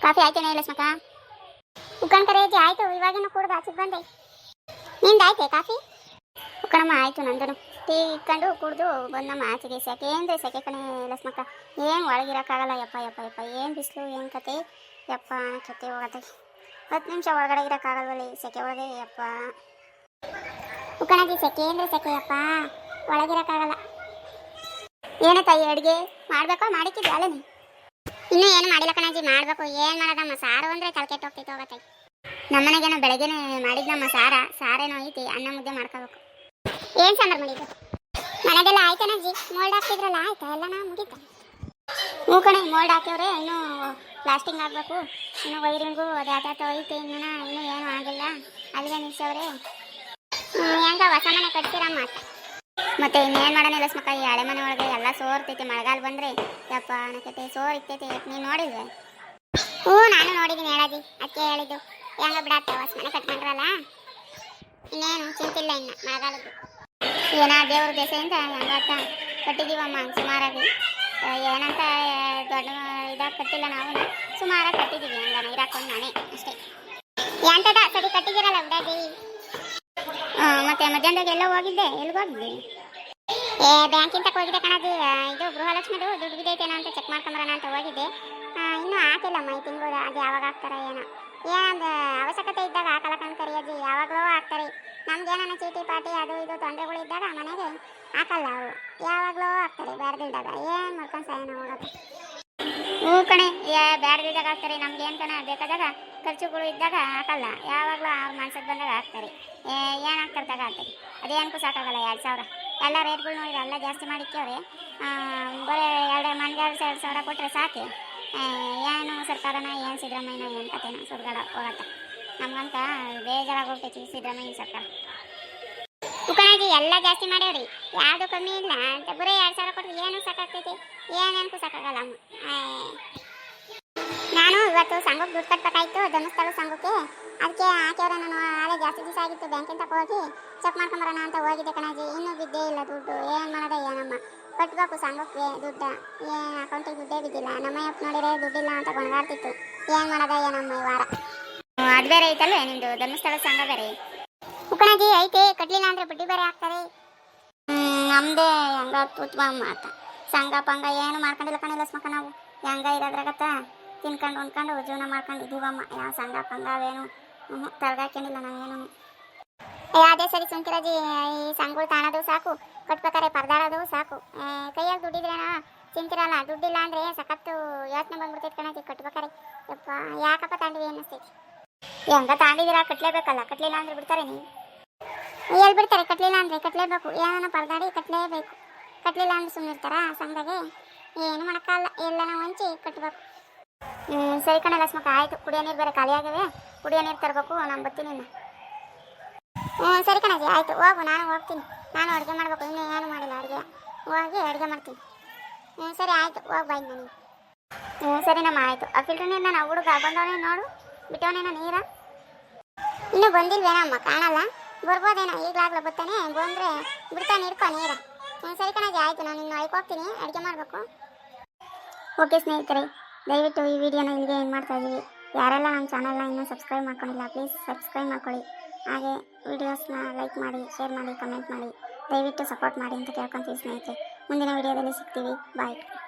coffee ಆಯ್ತೇನೆ ಇಲ್ಲ ಸ್ಮಕ ಉಕ್ಕಣ ಕರೆಯಜ್ಜಿ ಆಯ್ತು ಇವಾಗಿನ ಕುಡ್ದು ಆಚೆಗೆ ಬಂದೆ ನಿಂದು ಆಯ್ತೆ ಕಾಫಿ ಉಕ್ಕಣಮ್ಮ ಆಯ್ತು ನಂದನು ಟೀ ಇಟ್ಕೊಂಡು ಕುಡ್ದು ಬಂದಮ್ಮ ಆಚೆಗೆ ಸೆಕೆ ಏನು ಸೆಕೆ ಕಣೆ ಲಸ್ಮಕ್ಕ ಏನು ಒಳಗಿರೋಕ್ಕಾಗಲ್ಲ ಯಪ್ಪ ಯಪ್ಪ ಯಪ್ಪ ಏನು ಬಿಸಿಲು ಏನು ಕತೆ ಯಪ್ಪ ಕತೆ ಹೋಗತ್ತೆ 10 ನಿಮಿಷ ಒಳಗಡೆ ಇರೋಕ್ಕಾಗಲ್ವಲ್ಲಿ ಸೆಕೆ ಒಳಗೆ ಯಪ್ಪ ಉಕ್ಕಣಜ್ಜಿ ಸೆಕೆ ಅಂದರೆ ಸೆಕೆ ಯಪ್ಪ ಒಳಗಿರೋಕ್ಕಾಗಲ್ಲ ಏನು ತಾಯಿ ಅಡುಗೆ ಮಾಡಬೇಕೋ ಮಾಡಿಕ್ಕಿದ್ದೆ ಅಲ್ಲ ನೀ ಇನ್ನೂ ಏನು ಮಾಡಿಲ್ಲ ಕಣಜ್ಜಿ ಮಾಡಬೇಕು ಏನು ಮಾಡೋದಮ್ಮ ಸಾರು ಅಂದರೆ ತಲೆಕೆಟ್ಟು ಹೋಗ್ತೈತೆ ಹೋಗತ್ತೆ ನಮ್ಮನೆಗೇನೋ ಬೆಳಗ್ಗೆನೇ ಮಾಡಿದ್ನಮ್ಮ ಸಾರೇನೋ ಐತಿ ಅನ್ನ ಮುದ್ದೆ ಮಾಡ್ಕೋಬೇಕು ಏನು ಸಾಂಬಾರು ಮಾಡಿದ್ದು ಮನೆದೆಲ್ಲ ಆಯ್ತಾನಜ್ಜಿ ಮೋಲ್ಡ್ ಹಾಕ್ತಿದ್ರಲ್ಲ ಆಯ್ತಾ ಎಲ್ಲನ ಮುಗೀತ ಹ್ಞೂ ಕಣೆ ಮೋಲ್ಡ್ ಹಾಕಿವ್ರೆ ಇನ್ನೂ ಪ್ಲಾಸ್ಟಿಂಗ್ ಆಗಬೇಕು ಇನ್ನೂ ವೈರಿಂಗು ಅದು ಆಟಾಟ ಐತೆ ಇನ್ನೂ ಏನೂ ಆಗಿಲ್ಲ ಅಲ್ಲಿಗೆ ನಿಲ್ಸವ್ರೆ ಹೆಂಗ ಹೊಸ ಮನೆ ಕಟ್ತೀರಮ್ಮ ಮತ್ತೆ ಇನ್ನೇನು ಮಾಡೋಣ ಸ್ಮಕ್ಕ ಈ ಹಳೆ ಮನೆ ಒಳಗೆ ಎಲ್ಲ ಸೋರ್ತೈತಿ ಮಳೆಗಾಲ ಬಂದರೆ ಯಪ್ಪ ಅನ್ನಕೈತೆ ಸೋರ್ ಇರ್ತೈತಿ ನೀನು ನೋಡಿಲ್ವೇ ಹ್ಞೂ ನಾನು ನೋಡಿದ್ದೀನಿ ಹೇಳಾಜಿ ಅದಕ್ಕೆ ಹೇಳಿದ್ದು ಹೆಂಗ ಬಿಡತ್ತೆ ಹೊಸ ಮನೆ ಕಟ್ಕೊಂಡ್ರಲ್ಲ ಇನ್ನೇನು ಚಿಂತಿಲ್ಲ ಇನ್ನು ಮಳೆಗಾಲದ್ದು ಏನೋ ದೇವ್ರ ದೆಸೆಯಿಂದ ಹೆಂಗತ್ತ ಕಟ್ಟಿದ್ದೀವಮ್ಮ ಸುಮಾರಾಗಿ ಏನಂತ ದೊಡ್ಡ ಇದಾಗಿ ಕಟ್ಟಿಲ್ಲ ನಾವು ಸುಮಾರಾಗಿ ಕಟ್ಟಿದ್ದೀವಿ ಹಂಗ ನೀರಾಕೊಂಡು ನಾನೇ ಅಷ್ಟೇ ಎಂತದ ಸರಿ ಕಟ್ಟಿದ್ದೀರಲ್ಲ ಬಿಡಾಜಿ ಮತ್ತೆ ಮಧ್ಯಾಹ್ನದಾಗ ಎಲ್ಲ ಹೋಗಿದ್ದೆ ಎಲ್ಲಿಗೆ ಹೋಗಿದ್ದೆ ಬ್ಯಾಂಕಿಂದ ಹೋಗಿದ್ದೆ ಕಣಜಿ ಇದು ಗೃಹಲಕ್ಷ್ಮಿದು ದುಡ್ಡು ಬಿದ್ದೈತೇನೋ ಅಂತ ಚೆಕ್ ಮಾಡ್ಕೊಂಬರೋಣ ಅಂತ ಹೋಗಿದ್ದೆ ಇನ್ನೂ ಹಾಕಿಲ್ಲಮ್ಮ ಈ ತಿಂಗಳು ಅದು ಯಾವಾಗ ಹಾಕ್ತಾರ ಏನೋ ಏನಂದು ಅವಶ್ಯಕತೆ ಇದ್ದಾಗ ಹಾಕಲ್ಲ ಕರಿಯಜ್ಜಿ ಯಾವಾಗಲೂ ಹಾಕ್ತಾರೆ ನಮ್ಗೇನ ಚೀಟಿ ಪಾಟಿ ಅದು ಇದು ತೊಂದರೆಗಳು ಇದ್ದಾಗ ಮನೆಗೆ ಹಾಕಲ್ಲ ಅವು ಯಾವಾಗಲೂ ಹಾಕ್ತಾರೆ ಬ್ಯಾಡ್ದಿಲ್ದಾಗ ಏನು ಮಾಡ್ಕೊಂಡು ಸಾಯನ ಹೋಗತ್ತೆ ಹ್ಞೂ ಕಣೆ ಬ್ಯಾಡ್ದಿದ್ದಾಗ ಹಾಕ್ತಾರೆ ನಮ್ಗೇನು ಕಣ ಬೇಕಾದಾಗ ಖರ್ಚುಗಳು ಇದ್ದಾಗ ಹಾಕಲ್ಲ ಯಾವಾಗಲೂ ಅವ್ರ ಮನ್ಸಿಗೆ ಬಂದಾಗ ಹಾಕ್ತಾರೆ ಏನು ಹಾಕ್ತಾರ್ದಾಗ ಹಾಕ್ತಾರೆ ಅದೇನಕ್ಕೂ ಸಾಕಾಗಲ್ಲ 2000 ಎಲ್ಲ ರೇಟ್ಗಳು ನೋಡಿದ್ರೆ ಎಲ್ಲ ಜಾಸ್ತಿ ಮಾಡಿಕ್ಯವ್ರೆ ಬರೀ ಮನೆಗೆ 2,000 ಕೊಟ್ಟರೆ ಸಾಕೆ ಏನು ಸರ್ಕಾರನ ಏನು ಸಿದ್ದರಾಮಯ್ಯನ ಏನು ಕತೆನ ಸುಡ್ಗಾಡ ಹೋಗತ್ತ ನಮ್ಗಂತ ಬೇಜಾರಾಗೋಗ್ತೈತಿ ಸಿದ್ದರಾಮಯ್ಯ ಸರ್ಕಾರ ಉಕ್ಕಣಾಜಿ ಎಲ್ಲ ಜಾಸ್ತಿ ಮಾಡ್ಯಾವ್ರಿ ಯಾವುದು ಕಮ್ಮಿ ಇಲ್ಲ ಅಂತ ಬರೀ 2,000 ಕೊಟ್ಟರೆ ಏನು ಸಾಕಾಗ್ತೈತಿ ಏನೇನಕ್ಕೂ ಸಾಕಾಗಲ್ಲ ನಾನು ಇವತ್ತು ಸಂಘಕ್ಕೆ ದುಡ್ಡು ಕಟ್ಬೇಕಾಯ್ತು ಧರ್ಮಸ್ಥಳ ಸಂಘಕ್ಕೆ ಅದಕ್ಕೆ ಹಾಕ್ಯವ್ರೆ ನಾನು ಆಳೆ ಜಾಸ್ತಿ ದಿವಸ ಆಗಿತ್ತು ಬ್ಯಾಂಕಿಂದ ಹೋಗಿ ಚೆಕ್ ಮಾಡ್ಕೊಂಬರೋಣ ಅಂತ ಹೋಗಿದ್ದೆ ಕಣಾಜಿ ಇನ್ನೂ ಬಿದ್ದೇ ಇಲ್ಲ ದುಡ್ಡು ಏನು ಮಾಡೋದ ಏನಮ್ಮ ಕಟ್ಟಬೇಕು ಸಂಘಕ್ಕೆ ದುಡ್ಡ ಏನು ಅಕೌಂಟಿಗೆ ದುಡ್ಡೇ ಬಿದ್ದಿಲ್ಲ ನಮ್ಮಯ್ಯಪ್ಪ ನೋಡಿದ್ರೆ ದುಡ್ಡಿಲ್ಲ ಅಂತ ಗೊಂಡಾಡ್ತಿತ್ತು ಏನು ಮಾಡೋದ ಏನಮ್ಮ ಈ ವಾರ ಅದು ಬೇರೆ ಐತಲ್ಲ ನಿಮ್ಮದು ಧರ್ಮಸ್ಥಳ ಸಂಘ ಬೇರೆ ಉಕ್ಕಣಾಜಿ ಐತೆ ಕಟ್ಟಲಿಲ್ಲ ಅಂದರೆ ಬಡ್ಡಿ ಬೇರೆ ಹಾಕ್ತಾರೆ ನಮ್ಮದೇ ಹೆಂಗ ತುತ್ವಮ್ಮ ಅಂತ ಸಂಘ ಪಂಗ ಏನು ಮಾಡ್ಕೊಂಡಿಲ್ಲ ಕಣಿಲ್ಲ ಸ್ಮಕ್ಕ ನಾವು ಹೆಂಗ ಇರೋದ್ರಾಗತ್ತ ತಿನ್ಕೊಂಡು ಉಣ್ಕೊಂಡು ಜೀವನ ಮಾಡ್ಕೊಂಡಿದ್ದೀವಮ್ಮ ಯಾವ ಸಂಘ ಪಂಗ ಅವೇನು ತರಗಾಕೊಂಡಿಲ್ಲ ನಾವೇನು ಅದೇ ಸರಿ ಸುಂಕಿರಾಜಿ ಈ ಸಂಘಗಳು ತಾಣೋದು ಸಾಕು ಕಟ್ಬೇಕಾರೆ ಪರದಾಡೋದು ಸಾಕು ಕೈಯಾಗಿ ದುಡ್ಡಿದ್ರೇನ ಚಿಂತಿರಲ್ಲ ದುಡ್ಡಿಲ್ಲ ಅಂದರೆ ಸಖತ್ತು ಯೋಚನೆ ಬಂದ್ಬಿಡ್ತೈತೆ ಕಣಜಿ ಕಟ್ಬೇಕಾರೆ ಯಪ್ಪ ಯಾಕಪ್ಪ ತಾಂಡಿವಿ ಅನ್ನಿಸ್ತೈತಿ ಹೆಂಗ ತಾಂಡಿದ್ದೀರಾ ಕಟ್ಲೇಬೇಕಲ್ಲ ಕಟ್ಲಿಲ್ಲ ಅಂದ್ರೆ ಬಿಡ್ತಾರೆ ನೀವು ಎಲ್ಲಿ ಬಿಡ್ತಾರೆ ಕಟ್ಲಿಲ್ಲ ಅಂದರೆ ಕಟ್ಲೇಬೇಕು ಏನೋ ಪರದಾಡಿ ಕಟ್ಲೇಬೇಕು ಕಟ್ಲಿಲ್ಲ ಅಂದ್ರೆ ಸುಮ್ಮನಿರ್ತಾರ ಸಂಘಗೆ ಏನು ಮಾಡೋಕ್ಕಲ್ಲ ಎಲ್ಲನ ಹೊಂಚಿ ಕಟ್ಟಬೇಕು ಸರಿ ಕಣಲ್ಲ ಸ್ಮಕ್ಕ ಆಯಿತು ಕುಡಿಯೋ ನೀರು ಬೇರೆ ಖಾಲಿ ಆಗಿವೆ ಕುಡಿಯೋ ನೀರು ತರಬೇಕು ನಾನು ಬರ್ತೀನಿ ಸರಿ ಕಣಜಿ ಆಯಿತು ಹೋಗು ನಾನು ಹೋಗ್ತೀನಿ ನಾನು ಅಡುಗೆ ಮಾಡಬೇಕು ಇನ್ನೂ ಏನು ಮಾಡಿಲ್ಲ ಅಡುಗೆ ಹೋಗಿ ಅಡುಗೆ ಮಾಡ್ತೀನಿ ಸರಿ ಆಯಿತು ಹೋಗಿ ಬಾಯ್ ನನಗೆ ಸರಿ ನಮ್ಮ ಆಯಿತು ಆ ಫಿಲ್ಟರ್ ನೀರು ನಾನು ಹುಡುಗ ಬಂದವನೇ ನೋಡು ಬಿಟ್ಟವನೇನೋ ನೀರ ಇನ್ನೂ ಬಂದಿಲ್ವೇನಮ್ಮ ಕಾಣಲ್ಲ ಬರ್ಬೋದೇನೋ ಈಗಲಾಗಲೇ ಬರ್ತಾನೆ ಬಂದರೆ ಬಿಡ್ತಾನೆ ಇಡ್ಕೊ ನೀರ ಸರಿ ಕಣಜಿ ಆಯಿತು ನಾನು ಇನ್ನು ಒಳಗೆ ಹೋಗ್ತೀನಿ ಅಡುಗೆ ಮಾಡಬೇಕು ಓಕೆ ಸ್ನೇಹಿತರೆ ದಯವಿಟ್ಟು ಈ ವಿಡಿಯೋನ ಇಲ್ಲಿಗೆ ಏನು ಮಾಡ್ತಾ ಇದ್ದೀವಿ ಯಾರೆಲ್ಲ ನಮ್ಮ ಚಾನಲ್ನ ಇನ್ನೂ ಸಬ್ಸ್ಕ್ರೈಬ್ ಮಾಡ್ಕೊಂಡಿಲ್ಲ ಪ್ಲೀಸ್ ಸಬ್ಸ್ಕ್ರೈಬ್ ಮಾಡ್ಕೊಳ್ಳಿ ಹಾಗೆ ವಿಡಿಯೋಸ್ನ ಲೈಕ್ ಮಾಡಿ ಶೇರ್ ಮಾಡಿ ಕಮೆಂಟ್ ಮಾಡಿ ದಯವಿಟ್ಟು ಸಪೋರ್ಟ್ ಮಾಡಿ ಅಂತ ಕೇಳ್ಕೊತೀವಿ ಸ್ನೇಹಿತರೆ ಮುಂದಿನ ವಿಡಿಯೋದಲ್ಲಿ ಸಿಗ್ತೀವಿ ಬಾಯ್